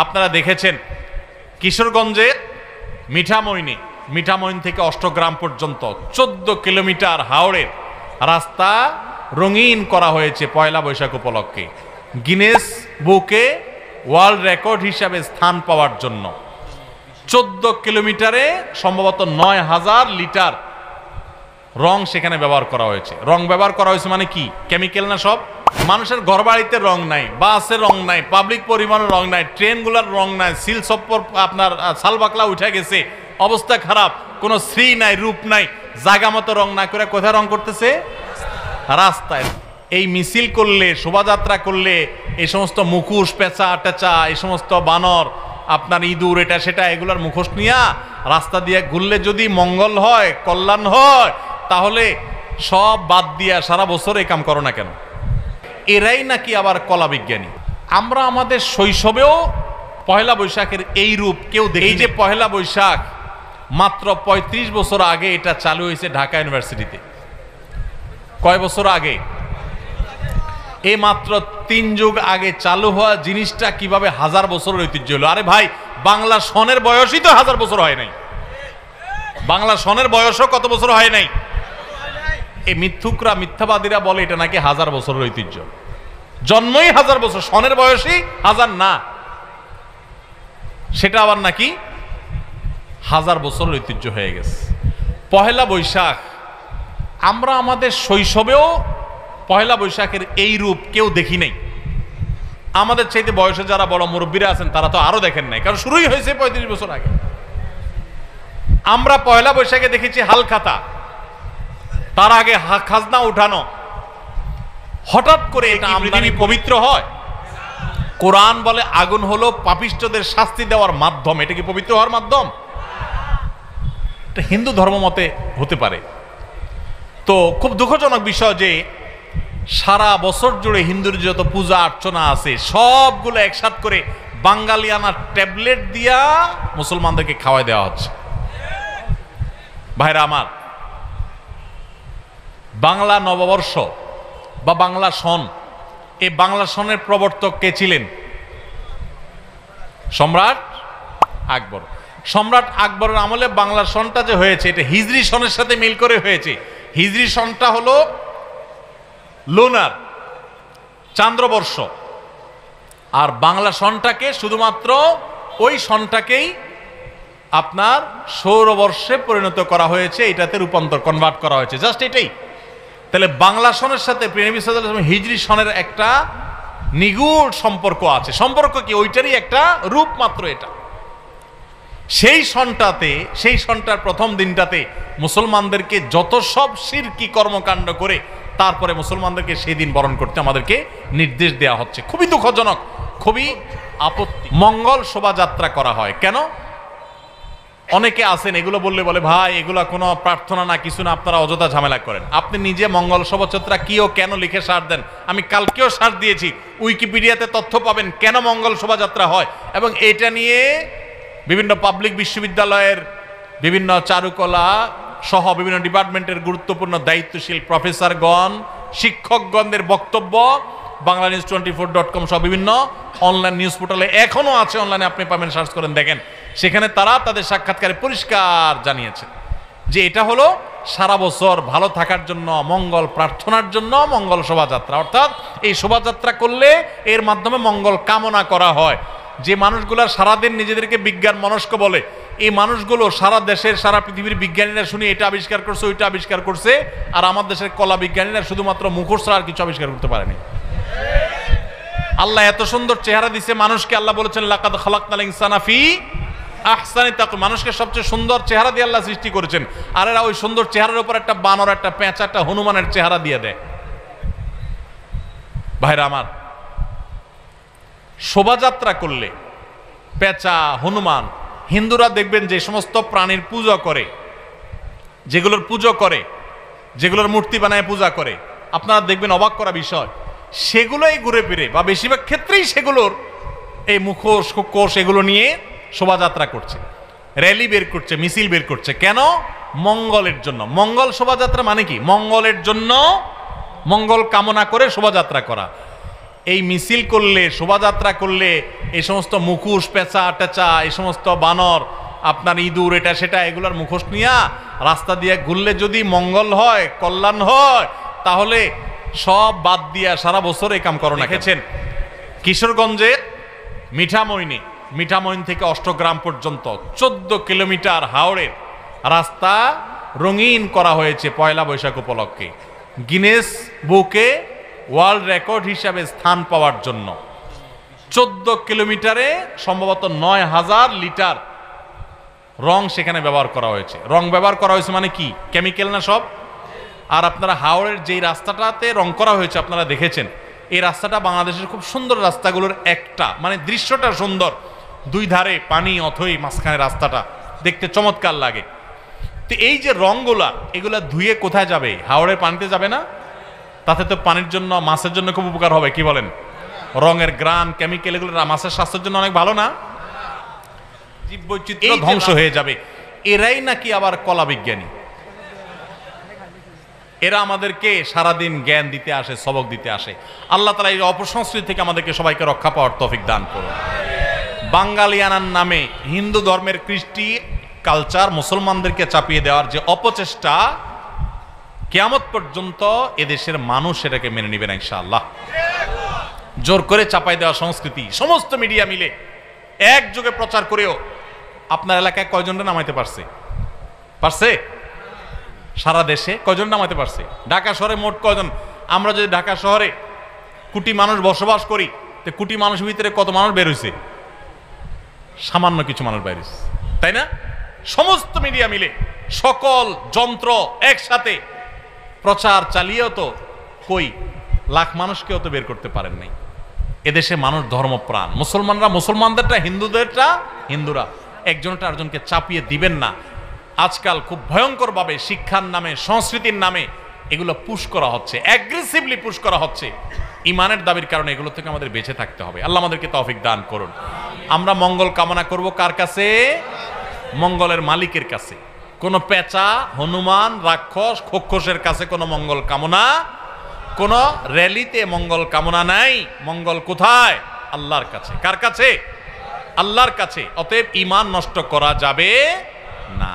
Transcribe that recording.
আপনারা দেখেছেন কিশোরগঞ্জে মিঠামইন থেকে অষ্টগ্রাম পর্যন্ত 14 কিলোমিটার হাওড়ের রাস্তা রঙিন করা হয়েছে পয়লা বৈশাখ উপলক্ষে, গিনেস বুকে ওয়ার্ল্ড রেকর্ড হিসাবে স্থান পাওয়ার জন্য। 14 কিলোমিটারে সম্ভবত 9000 লিটার রং সেখানে ব্যবহার করা হয়েছে। রং ব্যবহার করা হয়েছে মানে কি? কেমিক্যাল না সব? মানুষের ঘরবাড়িতে রং নাই, বাসের রং নাই, পাবলিক পরিবহনের রং নাই, ট্রেনগুলোর রং নাই, সিল সপ্পর আপনার সালবাকলা উঠে গেছে, অবস্থা খারাপ, কোনো শ্রী নাই, রূপ নাই, জায়গা মতো রং না করে কোথায় রং করতেছে? রাস্তায়। এই মিছিল করলে, শোভাযাত্রা করলে এই সমস্ত মুখোশ, পেঁচা টেচা, এই সমস্ত বানর, আপনার ইঁদুর, এটা সেটা, এগুলোর মুখোশ নিয়ে রাস্তা দিয়ে ঘুরলে যদি মঙ্গল হয়, কল্যাণ হয়, তাহলে সব বাদ দিয়া সারা বছর এই কাম করো না কেন? এরাই নাকি আবার কলা বিজ্ঞানী। আমরা আমাদের শৈশবেও পয়লা বৈশাখের এই রূপ কেউ দেখি। এই যে পয়লা বৈশাখ মাত্র 35 বছর আগে এটা চালু হয়েছে ঢাকা ইউনিভার্সিটিতে। কয় বছর আগে? এই মাত্র 3 যুগ আগে চালু হওয়া জিনিসটা কিভাবে 1000 বছরের ঐতিহ্য হলো? আরে ভাই, বাংলা সনের বয়সই তো 1000 বছর হয় নাই। বাংলা সনের বয়সও কত বছর হয় নাই? এই মিথ্যুকরা, মিথ্যাবাদীরা বলে এটা নাকি 1000 বছরের ঐতিহ্য। জন্মই 1000 বছর, সনের বয়সই 1000 না, সেটা আবার নাকি 1000 বছরের ঐতিহ্য হয়ে গেছে। পহেলা বৈশাখ আমরা আমাদের শৈশবেও পহেলা বৈশাখের এই রূপ কেউ দেখি নাই। আমাদের চাইতে বয়সে যারা বড় মুরব্বীরা আছেন তারা তো আরো দেখেন নাই, কারণ শুরুই হয়েছে 35 বছর আগে। আমরা পয়লা বৈশাখে দেখেছি হালখাতা, তার আগে খাজনা উঠানো। হঠাৎ করে এটা আমদানি পবিত্র হয়? কোরআন বলে আগুন হলো পাপিষ্ঠদের শাস্তি দেওয়ার মাধ্যম। এটা কি পবিত্র হওয়ার মাধ্যম? এটা হিন্দু ধর্ম মতে হতে পারে। তো খুব দুঃখজনক বিষয় যে সারা বছর জুড়ে হিন্দুর যত পূজা অর্চনা আছে সবগুলো একসাথ করে বাঙালিয়ানা ট্যাবলেট দিয়া মুসলমানদেরকে খাওয়াই দেওয়া হচ্ছে। ভাইরা আমার, বাংলা নববর্ষ বা বাংলা সন, এই বাংলা সনের প্রবর্তক কে ছিলেন? সম্রাট আকবর। সম্রাট আকবরের আমলে বাংলা সনটা যে হয়েছে এটা হিজরি সনের সাথে মিল করে হয়েছে। হিজরি সনটা হলো লুনার, চান্দ্রবর্ষ, আর বাংলা সনটাকে শুধুমাত্র ওই সনটাকেই আপনার সৌরবর্ষে পরিণত করা হয়েছে, এটাতে রূপান্তর, কনভার্ট করা হয়েছে, জাস্ট এটাই। তাহলে বাংলা সনের সাথে প্রিয় নবী সাল্লাল্লাহু আলাইহি ওয়াসাল্লাম হিজরি সনের একটা নিগুড় সম্পর্ক আছে। সম্পর্ক কি? ওইটারই একটা রূপ মাত্র এটা। সেই সনটাতে, সেই সনটার প্রথম দিনটাতে মুসলমানদেরকে যত সব শিরকি কর্মকাণ্ড করে তারপরে মুসলমানদেরকে সেই দিন বরণ করতে আমাদেরকে নির্দেশ দেওয়া হচ্ছে। খুবই দুঃখজনক, খুবই আপত্তি। মঙ্গল শোভাযাত্রা করা হয় কেন? অনেকে আছেন এগুলো বললে বলে ভাই এগুলা কোনো প্রার্থনা না, কিছু না, আপনারা অযথা ঝামেলা করেন। আপনি নিজে মঙ্গল শোভাযাত্রা কি ও কেন লিখে সার দেন। আমি কালকেও সার দিয়েছি, উইকিপিডিয়াতে তথ্য পাবেন কেন মঙ্গল শোভাযাত্রা হয়। এবং এটা নিয়ে বিভিন্ন পাবলিক বিশ্ববিদ্যালয়ের বিভিন্ন চারুকলা সহ বিভিন্ন ডিপার্টমেন্টের গুরুত্বপূর্ণ দায়িত্বশীল প্রফেসরগণ, শিক্ষকগণদের বক্তব্য banglanews24.com সহ বিভিন্ন অনলাইন নিউজ পোর্টালে এখনো আছে, অনলাইনে আপনি পাবেন, সার্চ করেন দেখেন। সেখানে তারা তাদের সাক্ষাৎকারে পরিষ্কার জানিয়েছে যে এটা হলো সারা বছর ভালো থাকার জন্য, মঙ্গল প্রার্থনার জন্য মঙ্গল শোভাযাত্রা। অর্থাৎ এই শোভাযাত্রা করলে এর মাধ্যমে মঙ্গল কামনা করা হয়। যে মানুষগুলো সারাদিন নিজেদেরকে বিজ্ঞান মনস্ক বলে, এই মানুষগুলো সারা দেশের, সারা পৃথিবীর বিজ্ঞানীরা শুনি এটা আবিষ্কার করছে, ওইটা আবিষ্কার করছে, আর আমার দেশের কলা বিজ্ঞানীরা শুধুমাত্র মুখোশ ছাড়া আর কিছু আবিষ্কার করতে পারেনি। আল্লাহ এত সুন্দর চেহারা দিছে মানুষকে, আল্লাহ বলেছেন লাকাদ খালাকনাল ইনসানা ফি আহসানি তাকওয়িম, মানুষকে সবচেয়ে সুন্দর চেহারা দিয়ে আল্লাহ সৃষ্টি করেছেন। আর এরা ওই সুন্দর চেহারার উপর একটা বানর, একটা পেঁচা, একটা হনুমানের চেহারা দিয়ে দেয়। ভাইরা আমার, শোভাযাত্রা করলে পেঁচা, হনুমান, হিন্দুরা দেখবেন যে সমস্ত প্রাণীর পূজা করে, যেগুলোর পুজো করে, যেগুলোর মূর্তি বানায় পূজা করে, আপনারা দেখবেন অবাক করা বিষয়, সেগুলোই ঘুরে ফিরে বা বেশিরভাগ ক্ষেত্রেই সেগুলোর এই মুখোশ, কোষ এগুলো নিয়ে শোভাযাত্রা করছে, র্যালি বের করছে, মিছিল বের করছে। কেন? মঙ্গলের জন্য। মঙ্গল শোভাযাত্রা মানে কি? মঙ্গলের জন্য, মঙ্গল কামনা করে শোভাযাত্রা করা। এই মিছিল করলে, শোভাযাত্রা করলে এই সমস্ত মুখোশ, পেঁচা টেচা, এই সমস্ত বানর, আপনার ইঁদুর, এটা সেটা, এগুলোর মুখোশ নিয়ে রাস্তা দিয়ে ঘুরলে যদি মঙ্গল হয়, কল্যাণ হয়, তাহলে সব বাদ দিয়া সারা বছর এই কাম করো না। দেখেছেন কিশোরগঞ্জের মিঠামইন থেকে অষ্টগ্রাম পর্যন্ত 14 কিলোমিটার হাওড়ের রাস্তা রঙিন করা হয়েছে পয়লা বৈশাখ উপলক্ষে, গিনেস বুকে ওয়ার্ল্ড রেকর্ড হিসাবে স্থান পাওয়ার জন্য। 14 কিলোমিটারে সম্ভবত 9000 লিটার রং সেখানে ব্যবহার করা হয়েছে। রং ব্যবহার করা হয়েছে মানে কি, কেমিক্যাল না সব? আর আপনারা হাওড়ের যেই রাস্তাটাতে রং করা হয়েছে আপনারা দেখেছেন, এই রাস্তাটা বাংলাদেশের খুব সুন্দর রাস্তাগুলোর একটা, মানে দৃশ্যটা সুন্দর, দুই ধারে পানি, অথই মাঝখানে রাস্তাটা দেখতে চমৎকার লাগে। তো এই যে রংগুলা, এগুলা ধুয়ে কোথায় যাবে? হাওড়ের পানিতে যাবে না? তাতে তো পানির জন্য, মাছের জন্য খুব উপকার হবে, কি বলেন? রঙের গ্রান, কেমিক্যাল, এগুলো মাছের স্বাস্থ্যের জন্য অনেক ভালো না? জীববৈচিত্র্য ধ্বংস হয়ে যাবে। এরাই নাকি আবার কলা বিজ্ঞানী, এরা আমাদেরকে সারাদিন জ্ঞান দিতে আসে, সবক দিতে আসে। আল্লাহ তাআলা এই অপসংস্কৃতি থেকে আমাদেরকে সবাইকে রক্ষা পাওয়ার তৌফিক দান করুন। বাঙালিয়ানার নামে হিন্দু ধর্মের কৃষ্টি কালচার মুসলমানদেরকে চাপিয়ে দেওয়ার যে অপচেষ্টা, কিয়ামত পর্যন্ত এদেশের মানুষ এটাকে মেনে নেবে না ইনশাআল্লাহ। জোর করে চাপাই দেওয়া সংস্কৃতি সমস্ত মিডিয়া মিলে একযোগে প্রচার করেও আপনার এলাকায় কয়জনটা নামাইতে পারছে? সারা দেশে কয়জন নামাতে পারছে? ঢাকা শহরে মোট কয়জন? আমরা যদি ঢাকা শহরে কোটি মানুষ বসবাস করি, তো কোটি মানুষের ভিতরে কত মানুষ বের হয়েছে? সামান্য কিছু মানুষ বের হয়েছে, তাই না? সমস্ত মিডিয়া মিলে সকল যন্ত্র একসাথে প্রচার চালিয়েও তো কই লাখ মানুষকেও তো বের করতে পারেন নাই। এদেশে মানুষ ধর্মপ্রাণ, মুসলমানরা মুসলমানদেরটা, হিন্দুরা একজনটা আরেকজনকে চাপিয়ে দিবেন না। আজকাল খুব ভয়ঙ্করভাবে শিক্ষার নামে, সংস্কৃতির নামে এগুলো পুশ করা হচ্ছে, অ্যাগ্রেসিভলি পুশ করা হচ্ছে। ইমানের দাবির কারণে এগুলো থেকে আমাদের বেঁচে থাকতে হবে। আল্লাহ আমাদেরকে তৌফিক দান করুন। আমরা মঙ্গল কামনা করব কার কাছে? মঙ্গলের মালিকের কাছে। কোন পেঁচা, হনুমান, রাক্ষস, খোক্ষসের কাছে কোনো মঙ্গল কামনা, কোন র্যালিতে মঙ্গল কামনা নাই। মঙ্গল কোথায়? আল্লাহর কাছে। কার কাছে? আল্লাহর কাছে। অতএব ঈমান নষ্ট করা যাবে না।